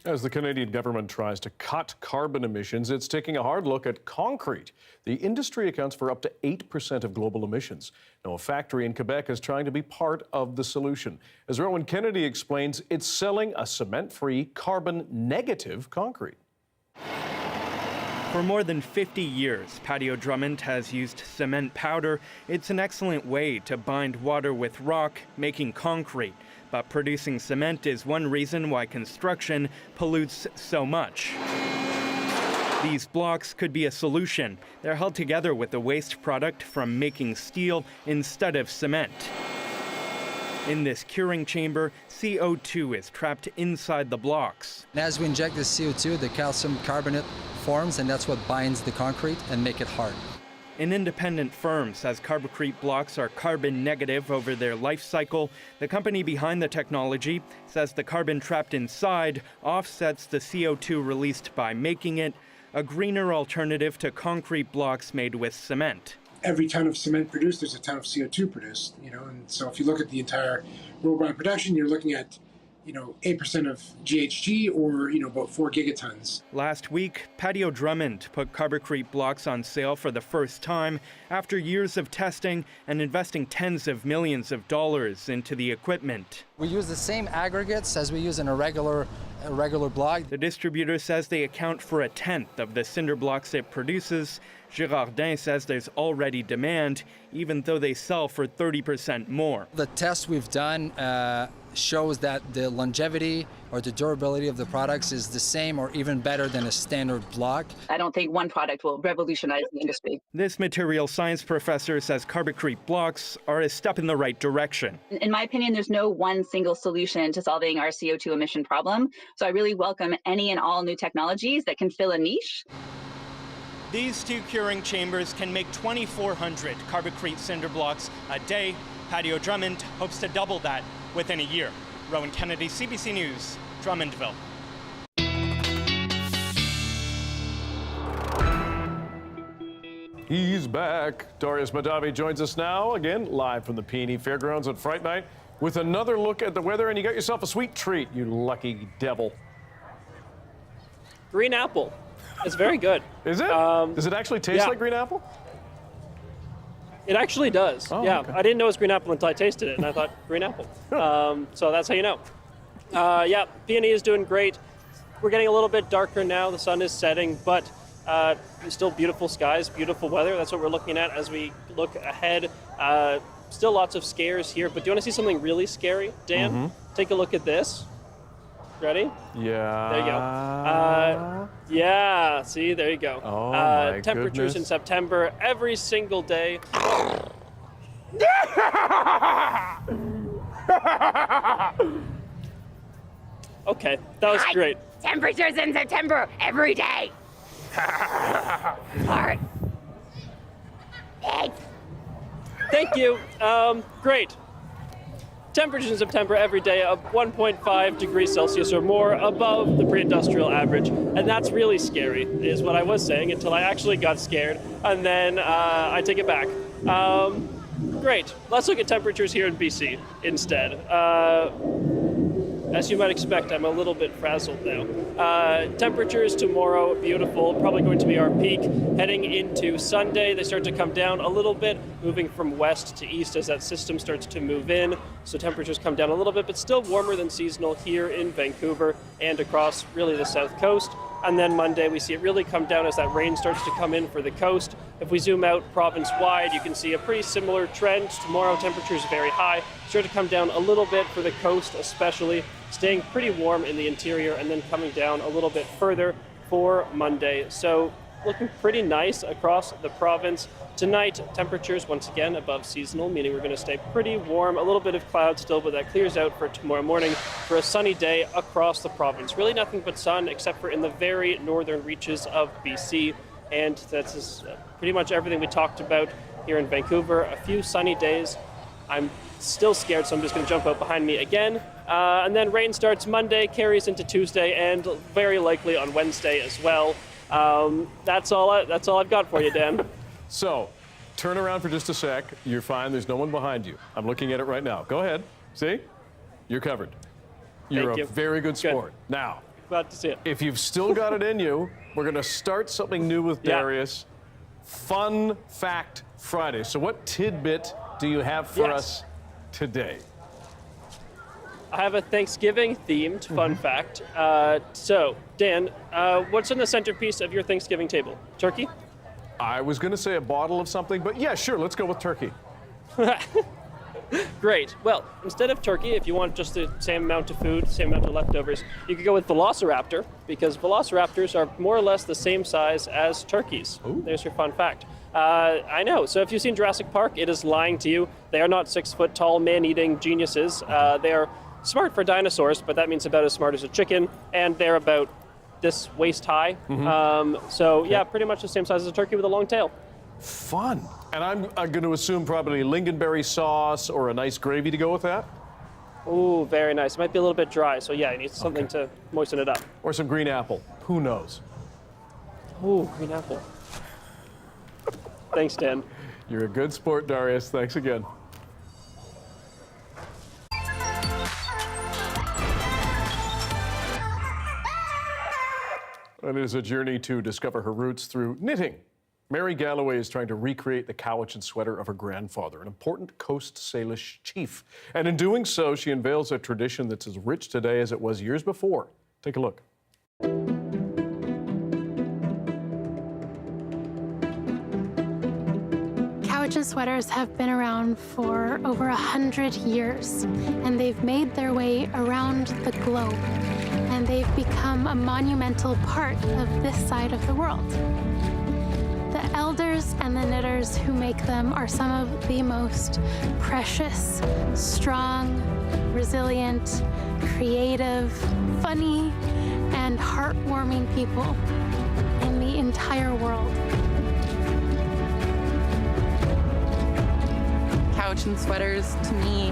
As the Canadian government tries to cut carbon emissions, it's taking a hard look at concrete. The industry accounts for up to 8% of global emissions. Now, a factory in Quebec is trying to be part of the solution. As Rowan Kennedy explains, it's selling a cement-free, carbon-negative concrete. For more than 50 years, Patio Drummond has used cement powder. It's an excellent way to bind water with rock, making concrete. But producing cement is one reason why construction pollutes so much. These blocks could be a solution. They're held together with the waste product from making steel instead of cement. In this curing chamber, CO2 is trapped inside the blocks. And as we inject this CO2, the calcium carbonate forms, and that's what binds the concrete and make it hard. An independent firm says carbocrete blocks are carbon negative over their life cycle. The company behind the technology says the carbon trapped inside offsets the CO2 released by making it, a greener alternative to concrete blocks made with cement. Every ton of cement produced, there's a ton of CO2 produced, and so if you look at the entire road brine production, you're looking at 8% of GHG or, about 4 gigatons. Last week, Patio Drummond put carbocrete blocks on sale for the first time after years of testing and investing tens of millions of dollars into the equipment. We use the same aggregates as we use in a regular block. The distributor says they account for 1/10 of the cinder blocks it produces. Girardin says there's already demand, even though they sell for 30% more. The test we've done shows that the longevity or the durability of the products is the same or even better than a standard block. I don't think one product will revolutionize the industry. This material science professor says carbocrete blocks are a step in the right direction. In my opinion, there's no one single solution to solving our CO2 emission problem. So I really welcome any and all new technologies that can fill a niche. These 2 curing chambers can make 2,400 carbocrete cinder blocks a day. Patio Drummond hopes to double that within a year. Rowan Kennedy, CBC News, Drummondville. He's back. Darius Madavi joins us now, again, live from the Peony Fairgrounds on Fright Night, with another look at the weather, and you got yourself a sweet treat, you lucky devil. Green apple. It's very good. Is it? Does it actually taste like green apple? It actually does. Oh, yeah, okay. I didn't know it was green apple until I tasted it, and I thought green apple. So that's how you know. Yeah, Peony is doing great. We're getting a little bit darker now. The sun is setting, but still beautiful skies, beautiful weather. That's what we're looking at as we look ahead. Still lots of scares here, but do you want to see something really scary, Dan? Take a look at this. Ready? Yeah. There you go. Yeah, see, there you go. Oh, my temperatures in goodness. September every single day. Okay, that was great. Temperatures in September every day. Fart. Egg. Thank you. Great. Temperatures in September every day of 1.5 degrees Celsius or more above the pre-industrial average. And that's really scary, is what I was saying, until I actually got scared. And then I take it back. Great. Let's look at temperatures here in BC instead. As you might expect, I'm a little bit frazzled now. Temperatures tomorrow, beautiful, probably going to be our peak. Heading into Sunday, they start to come down a little bit, moving from west to east as that system starts to move in. So temperatures come down a little bit, but still warmer than seasonal here in Vancouver and across really the south coast. And then Monday, we see it really come down as that rain starts to come in for the coast. If we zoom out province-wide, you can see a pretty similar trend. Tomorrow, temperatures very high. Start to come down a little bit for the coast especially, staying pretty warm in the interior and then coming down a little bit further for Monday. So looking pretty nice across the province. Tonight, temperatures once again above seasonal, meaning we're going to stay pretty warm. A little bit of cloud still, but that clears out for tomorrow morning for a sunny day across the province. Really nothing but sun except for in the very northern reaches of BC. And that's pretty much everything we talked about here in Vancouver. A few sunny days. I'm still scared, so I'm just going to jump out behind me again. And then rain starts Monday, carries into Tuesday, and very likely on Wednesday as well. That's all I've got for you, Dan. So, turn around for just a sec. You're fine. There's no one behind you. I'm looking at it right now. Go ahead. See? You're covered. You're Thank you. a very good sport. Now, glad to see it. If you've still got it in you, we're going to start something new with Darius. Fun Fact Friday. So what tidbit do you have for us today? I have a Thanksgiving-themed fun fact. So, Dan, what's on the centerpiece of your Thanksgiving table? Turkey? I was going to say a bottle of something, but yeah, sure, let's go with turkey. Great. Well, instead of turkey, if you want just the same amount of food, same amount of leftovers, you could go with velociraptor, because velociraptors are more or less the same size as turkeys. Ooh. There's your fun fact. I know. So if you've seen Jurassic Park, it is lying to you. They are not 6 foot tall, man-eating geniuses. They are smart for dinosaurs, but that means about as smart as a chicken, and they're about this waist high. So yeah, pretty much the same size as a turkey with a long tail. Fun. And I'm going to assume probably lingonberry sauce or a nice gravy to go with that? Ooh, very nice. It might be a little bit dry, so yeah, you need something to moisten it up. Or some green apple. Who knows? Ooh, green apple. Thanks, Dan. You're a good sport, Darius. Thanks again. It is a journey to discover her roots through knitting. Mary Galloway is trying to recreate the Cowichan sweater of her grandfather, an important Coast Salish chief. And in doing so, she unveils a tradition that's as rich today as it was years before. Take a look. Cowichan sweaters have been around for over 100 years, and they've made their way around the globe, and they've become a monumental part of this side of the world. The elders and the knitters who make them are some of the most precious, strong, resilient, creative, funny, and heartwarming people in the entire world. Cowichan sweaters, to me,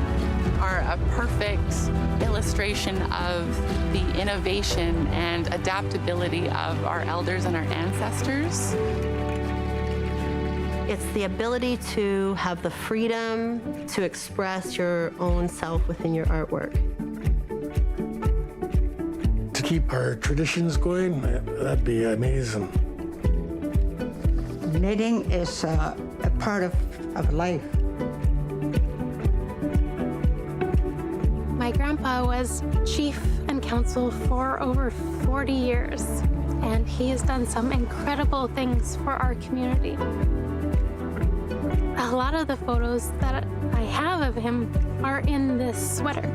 are a perfect illustration of the innovation and adaptability of our elders and our ancestors. It's the ability to have the freedom to express your own self within your artwork. To keep our traditions going, that'd be amazing. Knitting is a part of life. My grandpa was chief and council for over 40 years, and he has done some incredible things for our community. A lot of the photos that I have of him are in this sweater.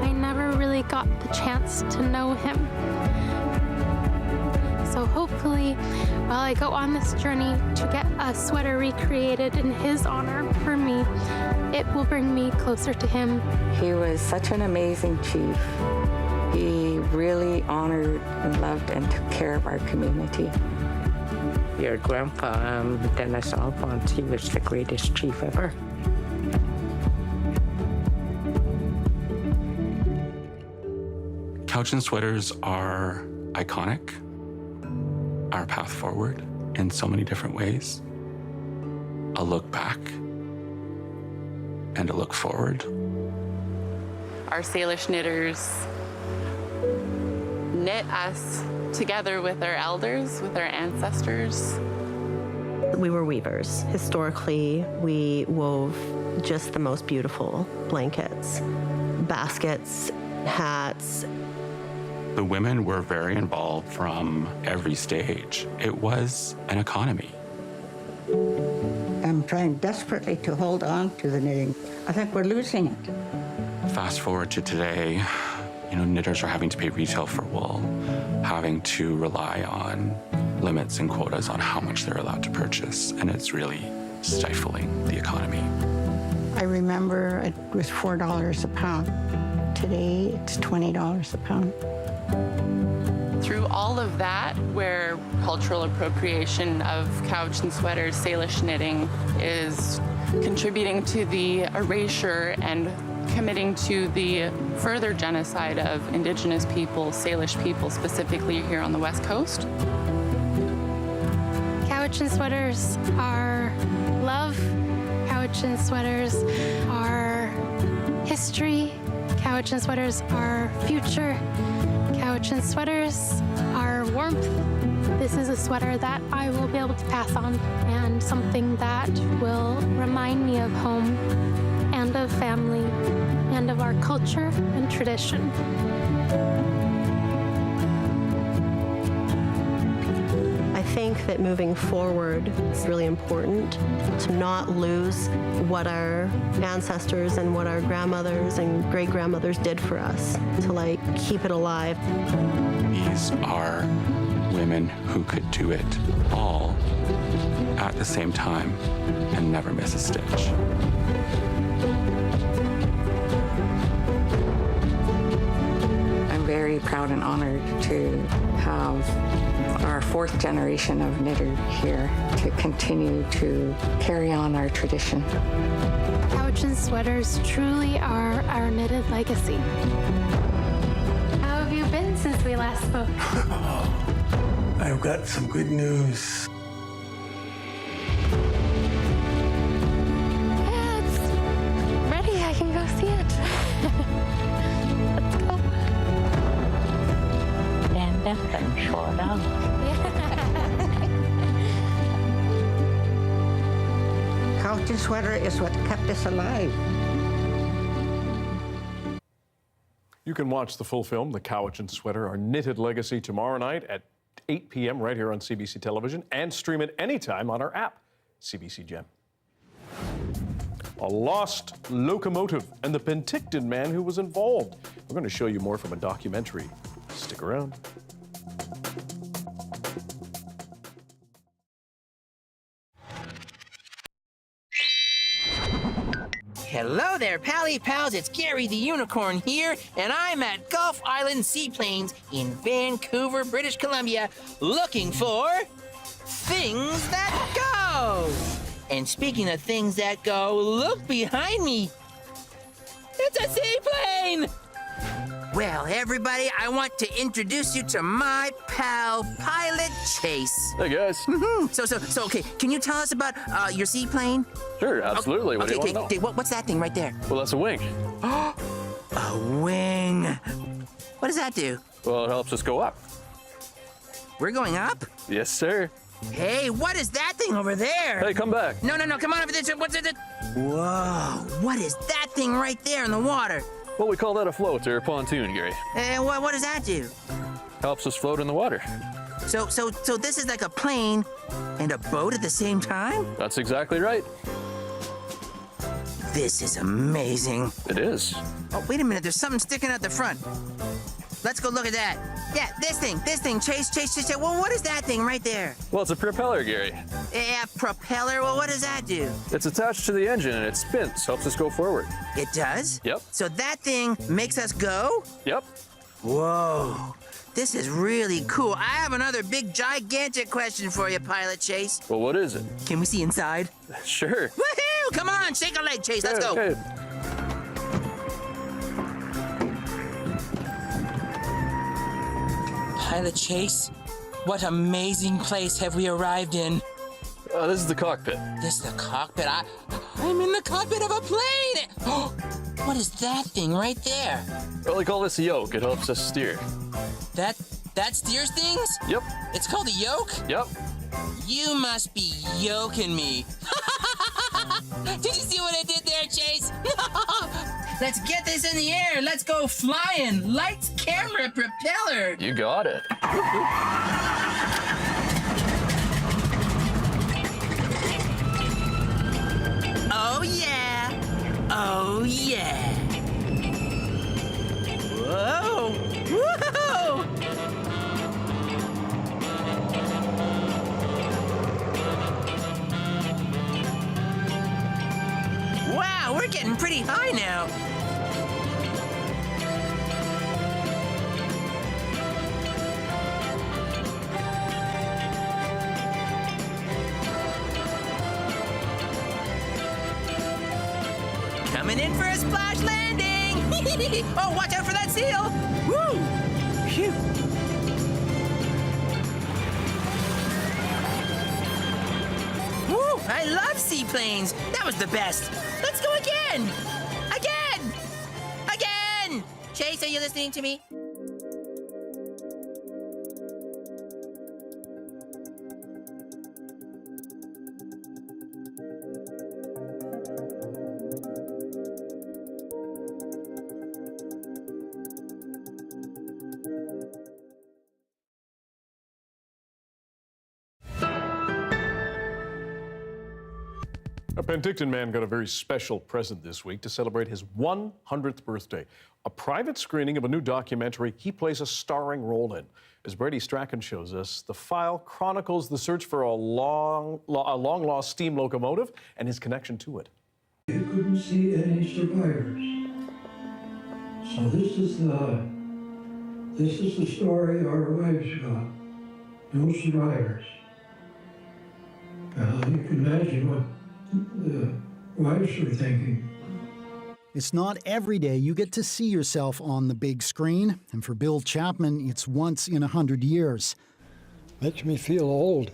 I never really got the chance to know him. So hopefully, while I go on this journey to get a sweater recreated in his honor for me, it will bring me closer to him. He was such an amazing chief. He really honored and loved and took care of our community. Your grandpa, Dennis Alphonse, he was the greatest chief ever. Couch and sweaters are iconic, our path forward in so many different ways. A look back and a look forward. Our Salish knitters knit us together with our elders, with our ancestors. We were weavers. Historically, we wove just the most beautiful blankets, baskets, hats. The women were very involved from every stage. It was an economy. I'm trying desperately to hold on to the knitting. I think we're losing it. Fast forward to today, knitters are having to pay retail for wool, having to rely on limits and quotas on how much they're allowed to purchase, and it's really stifling the economy. I remember it was $4 a pound. Today, it's $20 a pound. Through all of that, where cultural appropriation of couch and sweaters, Salish knitting is contributing to the erasure and committing to the further genocide of Indigenous people, Salish people, specifically here on the West Coast. Couch and sweaters are love. Couch and sweaters are history. Couch and sweaters are future. Couch and sweaters are warmth. This is a sweater that I will be able to pass on, and something that will remind me of home and of family and of our culture and tradition. I think that moving forward, it's really important to not lose what our ancestors and what our grandmothers and great-grandmothers did for us, to keep it alive. These are women who could do it all at the same time and never miss a stitch. I'm very proud and honored to have our fourth generation of knitter here to continue to carry on our tradition. Couch and sweaters truly are our knitted legacy. How have you been since we last spoke? I've got some good news. Yeah, it's ready. I can go see it. Let's go. Stand up and show it out. Couch and sweater is what kept us alive. You can watch the full film, The Couch and Sweater, Our Knitted Legacy, tomorrow night at 8 p.m. right here on CBC Television, and stream it anytime on our app, CBC Gem. A lost locomotive and the Penticton man who was involved. We're going to show you more from a documentary. Stick around. Hello there, Pally Pals. It's Gary the Unicorn here, and I'm at Gulf Island Seaplanes in Vancouver, British Columbia, looking for things that go. And speaking of things that go, look behind me. It's a seaplane! Well, everybody, I want to introduce you to my pal, Pilot Chase. Hey, guys. So, okay, can you tell us about your seaplane? Sure, absolutely. What do you want to know? Okay, what's that thing right there? Well, that's a wing. A wing. What does that do? Well, it helps us go up. We're going up? Yes, sir. Hey, what is that thing over there? Hey, come back. No, come on over there. What's it? Whoa, what is that thing right there in the water? Well, we call that a float or a pontoon, Gary. And what does that do? Helps us float in the water. So this is like a plane and a boat at the same time? That's exactly right. This is amazing. It is. Oh, wait a minute, there's something sticking out the front. Let's go look at that. Yeah, this thing, Chase. Well, what is that thing right there? Well, it's a propeller, Gary. Yeah, propeller? Well, what does that do? It's attached to the engine and it spins, helps us go forward. It does? Yep. So that thing makes us go? Yep. Whoa, this is really cool. I have another big, gigantic question for you, Pilot Chase. Well, what is it? Can we see inside? Sure. Woohoo! Come on, shake a leg, Chase. Let's go. Okay. Pilot Chase, what amazing place have we arrived in? This is the cockpit. This is the cockpit? I'm in the cockpit of a plane! Oh, what is that thing right there? Well, we call this a yoke. It helps us steer. That steers things? Yep. It's called a yoke? Yep. You must be yoking me. Did you see what I did there, Chase? Let's get this in the air. Let's go flying. Lights, camera, propeller. You got it. Oh, yeah. Oh, yeah. Whoa. Whoa. Wow, we're getting pretty high now. Coming in for a splash landing! Oh, watch out for that seal! Woo! Phew! Woo! I love seaplanes! That was the best! Let's go again! Again! Again! Chase, are you listening to me? A Penticton man got a very special present this week to celebrate his 100th birthday. A private screening of a new documentary he plays a starring role in. As Brady Strachan shows us, the file chronicles the search for a long-lost steam locomotive and his connection to it. You couldn't see any survivors. So this is the story our wives got. No survivors. You can imagine what the wives were thinking. It's not every day you get to see yourself on the big screen, and for Bill Chapman, it's once in 100 years. Makes me feel old.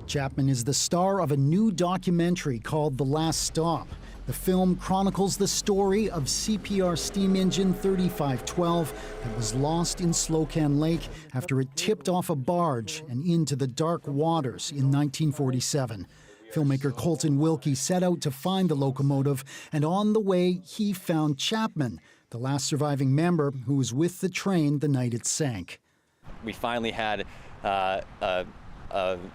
Chapman is the star of a new documentary called The Last Stop. The film chronicles the story of CPR steam engine 3512 that was lost in Slocan Lake after it tipped off a barge and into the dark waters in 1947. Filmmaker Colton Wilkie set out to find the locomotive, and on the way, he found Chapman, the last surviving member who was with the train the night it sank. We finally had a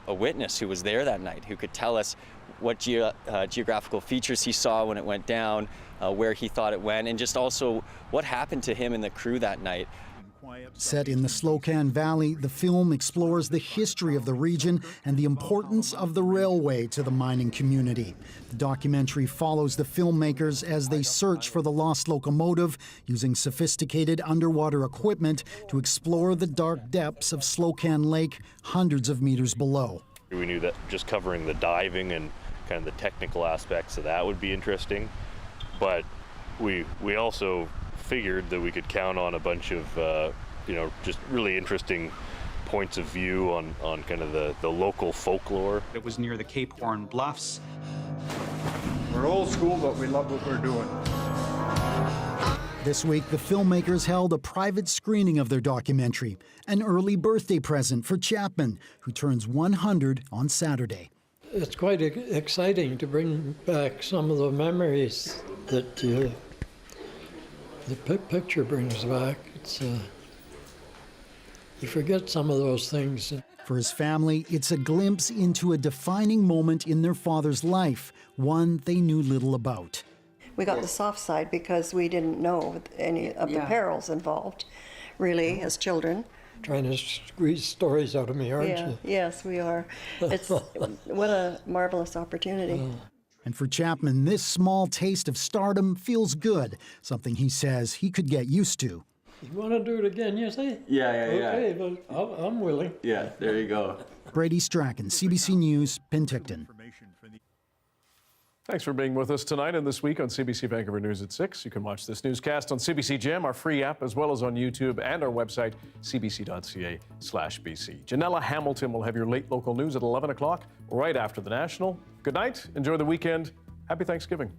witness who was there that night who could tell us what geographical features he saw when it went down, where he thought it went, and just also what happened to him and the crew that night. Set in the Slocan Valley, the film explores the history of the region and the importance of the railway to the mining community. The documentary follows the filmmakers as they search for the lost locomotive, using sophisticated underwater equipment to explore the dark depths of Slocan Lake, hundreds of meters below. We knew that just covering the diving and kind of the technical aspects of that would be interesting, but we also figured that we could count on a bunch of just really interesting points of view on kind of the local folklore. It was near the Cape Horn Bluffs. We're old school, but we love what we're doing. This week, the filmmakers held a private screening of their documentary, an early birthday present for Chapman, who turns 100 on Saturday. It's quite exciting to bring back some of the memories that the picture brings back. It's you forget some of those things. For his family, it's a glimpse into a defining moment in their father's life, one they knew little about. We got the soft side because we didn't know any of the perils involved, really, as children. Trying to squeeze stories out of me, aren't you? Yes, we are. It's what a marvelous opportunity. And for Chapman, this small taste of stardom feels good, something he says he could get used to. You want to do it again, you say? Yeah. Okay, but I'm willing. Yeah, there you go. Brady Strachan, CBC News, Penticton. Thanks for being with us tonight and this week on CBC Vancouver News at 6. You can watch this newscast on CBC Gem, our free app, as well as on YouTube and our website, cbc.ca/BC. Janella Hamilton will have your late local news at 11 o'clock, right after the National. Good night. Enjoy the weekend. Happy Thanksgiving.